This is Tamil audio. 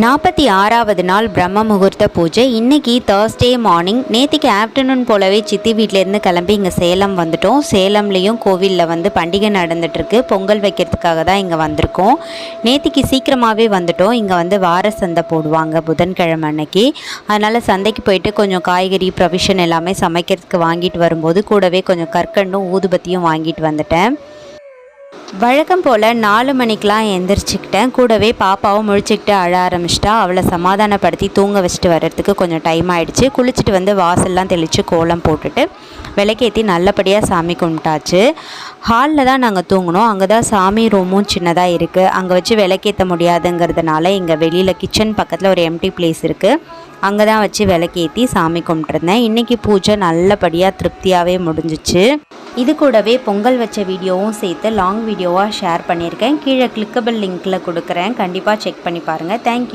46வது நாள் பிரம்ம முகூர்த்த பூஜை. இன்றைக்கி தேர்ஸ்டே மார்னிங். நேற்றுக்கு ஆஃப்டர்நூன் போலவே சித்தி வீட்டிலேருந்து கிளம்பி இங்கே சேலம் வந்துட்டோம். சேலம்லேயும் கோவிலில் பண்டிகை நடந்துகிட்ருக்கு. பொங்கல் வைக்கிறதுக்காக தான் இங்கே வந்திருக்கோம். நேற்றுக்கு சீக்கிரமாகவே வந்துட்டோம். இங்கே வார சந்தை போடுவாங்க புதன்கிழமை அன்னைக்கு. அதனால் சந்தைக்கு போயிட்டு கொஞ்சம் காய்கறி ப்ரொவிஷன் எல்லாமே சமைக்கிறதுக்கு வாங்கிட்டு வரும்போது கூடவே கொஞ்சம் கற்கண்டும் ஊதுபத்தியும் வாங்கிட்டு வந்துட்டேன். வழக்கம் போல் 4 மணிக்கெலாம் எந்திரிச்சிக்கிட்டேன். கூடவே பாப்பாவும் முழிச்சிக்கிட்டு அழ ஆரம்பிச்சிட்டா. அவளை சமாதானப்படுத்தி தூங்க வச்சுட்டு வர்றதுக்கு கொஞ்சம் டைம் ஆகிடுச்சு. குளிச்சுட்டு வாசல்லாம் தெளித்து கோலம் போட்டுட்டு விளக்கேற்றி நல்லபடியாக சாமி கும்பிட்டாச்சு. ஹாலில் தான் நாங்கள் தூங்கினோம். அங்கே தான் சாமி ரூமும் சின்னதாக இருக்குது. அங்கே வச்சு விளக்கேற்ற முடியாதுங்கிறதுனால இங்கே வெளியில் கிச்சன் பக்கத்தில் ஒரு எம்டி பிளேஸ் இருக்குது. அங்கே தான் வச்சு விளக்கேற்றி சாமி கும்பிட்டுருந்தேன். இன்றைக்கி பூஜை நல்லபடியாக திருப்தியாகவே முடிஞ்சிச்சு. இது கூடவே பொங்கல் வச்ச வீடியோவும் சேர்த்து லாங் வீடியோவாக ஷேர் பண்ணியிருக்கேன். கீழே கிளிக்கபிள் லிங்க்கில் கொடுக்குறேன். கண்டிப்பாக செக் பண்ணி பாருங்கள். தேங்க்யூ.